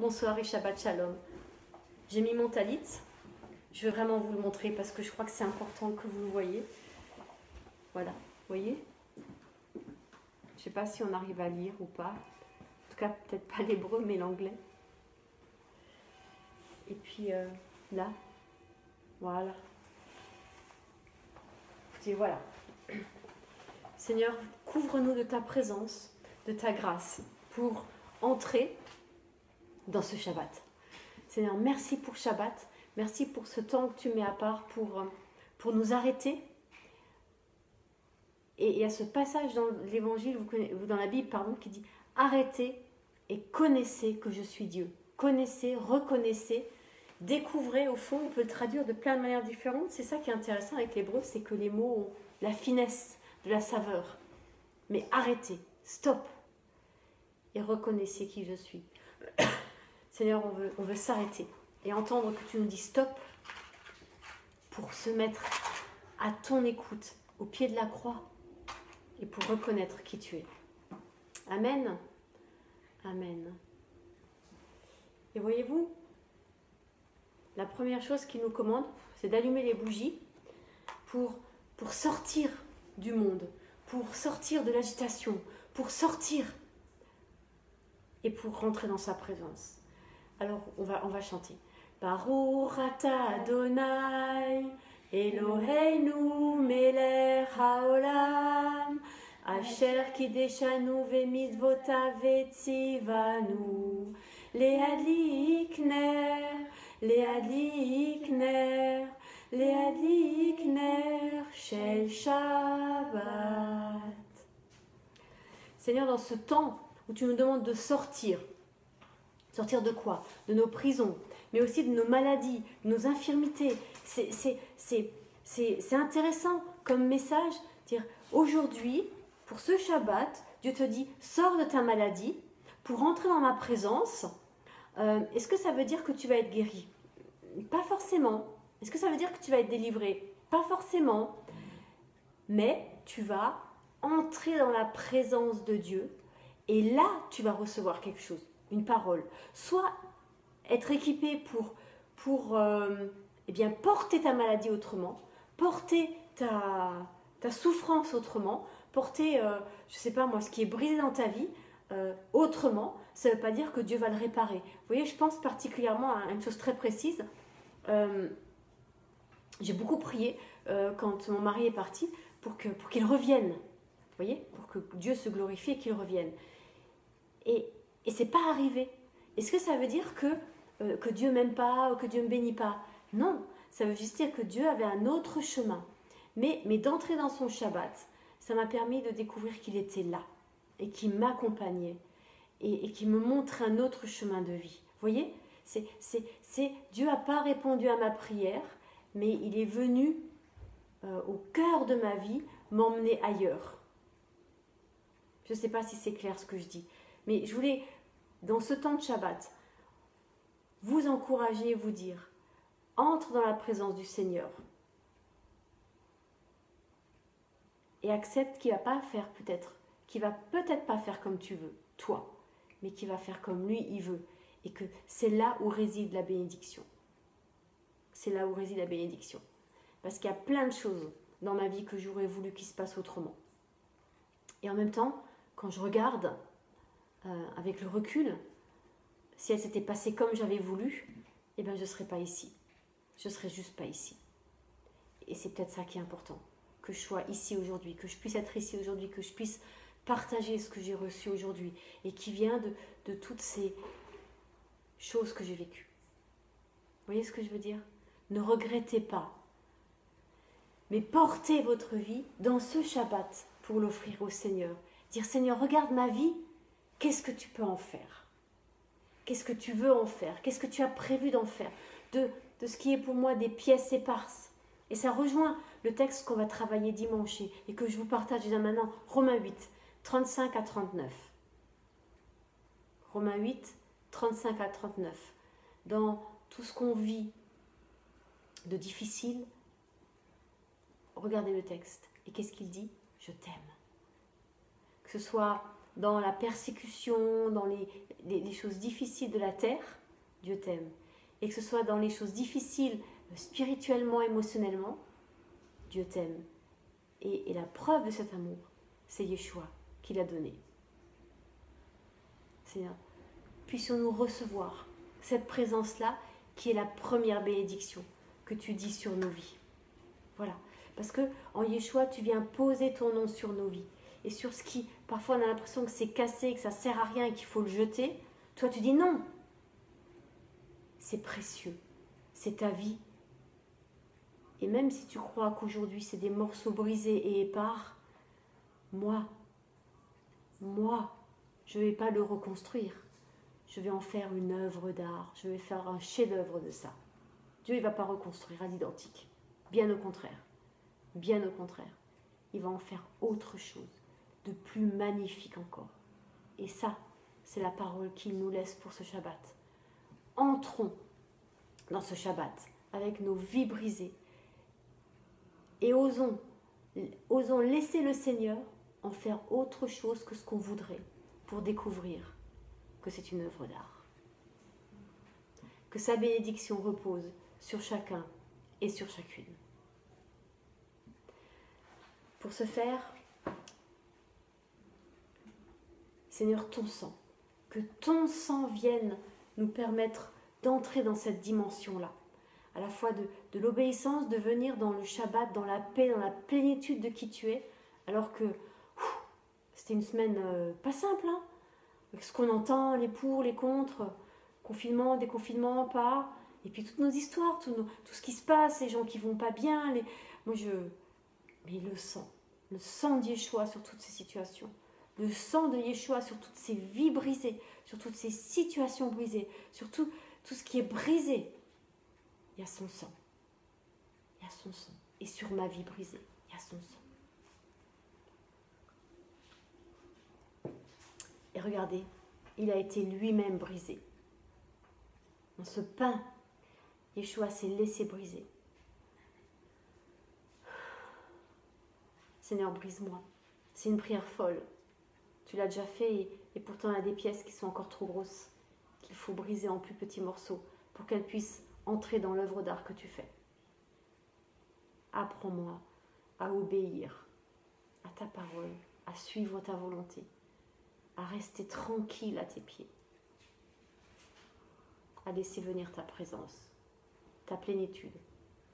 Bonsoir et Shabbat Shalom. J'ai mis mon talit. Je vais vraiment vous le montrer parce que je crois que c'est important que vous le voyez. Voilà, vous voyez? Je ne sais pas si on arrive à lire ou pas. En tout cas, peut-être pas l'hébreu, mais l'anglais. Et puis là, voilà. Et voilà. Seigneur, couvre-nous de ta présence, de ta grâce, pour entrer dans ce Shabbat. Seigneur, merci pour Shabbat. Merci pour ce temps que tu mets à part pour nous arrêter. Et il y a ce passage dans l'évangile, dans la Bible, pardon, qui dit « Arrêtez et connaissez que je suis Dieu ». Connaissez, reconnaissez, découvrez. Au fond, on peut le traduire de plein de manières différentes. C'est ça qui est intéressant avec l'hébreu, c'est que les mots ont la finesse de la saveur. Mais arrêtez, stop, et reconnaissez qui je suis. Seigneur, on veut s'arrêter et entendre que tu nous dis stop pour se mettre à ton écoute, au pied de la croix, et pour reconnaître qui tu es. Amen. Amen. Et voyez-vous, la première chose qu'il nous commande, c'est d'allumer les bougies pour sortir du monde, pour sortir de l'agitation, pour sortir et pour rentrer dans sa présence. Alors, on va chanter. Baruch ata Adonai, Eloheinu melech haolam, asher kideshanu vemitzvotav vetzivanu, leadlik ner, leadlik ner, leadlik ner shel Shabbat. Seigneur, dans ce temps où tu nous demandes de sortir, sortir de quoi? De nos prisons, mais aussi de nos maladies, de nos infirmités. C'est intéressant comme message, dire aujourd'hui, pour ce Shabbat, Dieu te dit, sors de ta maladie pour entrer dans ma présence. Est-ce que ça veut dire que tu vas être guéri? Pas forcément. Est-ce que ça veut dire que tu vas être délivré? Pas forcément. Mais tu vas entrer dans la présence de Dieu et là, tu vas recevoir quelque chose, une parole. Soit être équipé pour eh bien, porter ta maladie autrement, porter ta souffrance autrement, porter, je ne sais pas moi, ce qui est brisé dans ta vie autrement. Ça ne veut pas dire que Dieu va le réparer. Vous voyez, je pense particulièrement à une chose très précise. J'ai beaucoup prié quand mon mari est parti pour qu'il revienne. Vous voyez, pour que Dieu se glorifie et qu'il revienne. Et ce n'est pas arrivé. Est-ce que ça veut dire que Dieu m'aime pas ou que Dieu ne me bénit pas? Non, ça veut juste dire que Dieu avait un autre chemin. Mais d'entrer dans son Shabbat, ça m'a permis de découvrir qu'il était là et qu'il m'accompagnait et qu'il me montre un autre chemin de vie. Vous voyez, Dieu n'a pas répondu à ma prière, mais il est venu au cœur de ma vie m'emmener ailleurs. Je ne sais pas si c'est clair ce que je dis, mais je voulais, dans ce temps de Shabbat, vous encourager et vous dire, entre dans la présence du Seigneur et accepte qu'il ne va pas faire qu'il va peut-être pas faire comme tu veux, toi, mais qu'il va faire comme lui, il veut. Et que c'est là où réside la bénédiction. C'est là où réside la bénédiction. Parce qu'il y a plein de choses dans ma vie que j'aurais voulu qu'il se passe autrement. Et en même temps, quand je regarde avec le recul, si elle s'était passée comme j'avais voulu, eh bien je ne serais pas ici. Je ne serais juste pas ici. Et c'est peut-être ça qui est important. Que je sois ici aujourd'hui, que je puisse être ici aujourd'hui, que je puisse partager ce que j'ai reçu aujourd'hui et qui vient de toutes ces choses que j'ai vécues. Vous voyez ce que je veux dire? Ne regrettez pas, mais portez votre vie dans ce Shabbat pour l'offrir au Seigneur. Dire, Seigneur, regarde ma vie, qu'est-ce que tu peux en faire? Qu'est-ce que tu veux en faire? Qu'est-ce que tu as prévu d'en faire? De ce qui est pour moi des pièces éparses. Et ça rejoint le texte qu'on va travailler dimanche et que je vous partage déjà maintenant, Romains 8, 35 à 39. Romains 8, 35 à 39. Dans tout ce qu'on vit de difficile, regardez le texte. Et qu'est-ce qu'il dit? Je t'aime. Que ce soit dans la persécution, dans les choses difficiles de la terre, Dieu t'aime. Et que ce soit dans les choses difficiles spirituellement, émotionnellement, Dieu t'aime. Et la preuve de cet amour, c'est Yeshua qui l'a donné. Seigneur, puissions-nous recevoir cette présence-là qui est la première bénédiction que tu dis sur nos vies. Voilà. Parce que en Yeshua, tu viens poser ton nom sur nos vies. Et sur ce qui, parfois on a l'impression que c'est cassé, que ça ne sert à rien et qu'il faut le jeter. Toi, tu dis non. C'est précieux. C'est ta vie. Et même si tu crois qu'aujourd'hui, c'est des morceaux brisés et épars, moi, je ne vais pas le reconstruire. Je vais en faire une œuvre d'art. Je vais faire un chef-d'œuvre de ça. Dieu, il ne va pas reconstruire à l'identique. Bien au contraire. Bien au contraire. Il va en faire autre chose, de plus magnifique encore. Et ça, c'est la parole qu'il nous laisse pour ce Shabbat. Entrons dans ce Shabbat avec nos vies brisées et osons laisser le Seigneur en faire autre chose que ce qu'on voudrait pour découvrir que c'est une œuvre d'art. Que sa bénédiction repose sur chacun et sur chacune. Pour ce faire, Seigneur, ton sang, que ton sang vienne nous permettre d'entrer dans cette dimension-là, à la fois de l'obéissance, de venir dans le Shabbat, dans la paix, dans la plénitude de qui tu es, alors que c'était une semaine pas simple, hein, avec ce qu'on entend, les pour, les contre, confinement, déconfinement, pas, et puis toutes nos histoires, tout ce qui se passe, les gens qui vont pas bien, mais le sang de Yeshua sur toutes ces situations, le sang de Yeshua sur toutes ces vies brisées, sur toutes ces situations brisées, sur tout ce qui est brisé, il y a son sang. Il y a son sang. Et sur ma vie brisée, il y a son sang. Et regardez, il a été lui-même brisé. Dans ce pain, Yeshua s'est laissé briser. Seigneur, brise-moi. C'est une prière folle. Tu l'as déjà fait et pourtant il y a des pièces qui sont encore trop grosses, qu'il faut briser en plus petits morceaux pour qu'elles puissent entrer dans l'œuvre d'art que tu fais. Apprends-moi à obéir à ta parole, à suivre ta volonté, à rester tranquille à tes pieds, à laisser venir ta présence, ta plénitude,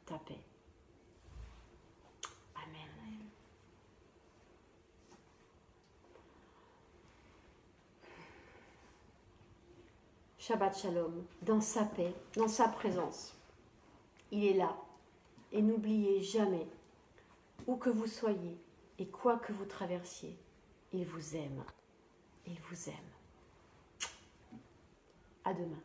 ta paix. Amen. Shabbat Shalom, dans sa paix, dans sa présence. Il est là. Et n'oubliez jamais, où que vous soyez et quoi que vous traversiez, il vous aime. Il vous aime. À demain.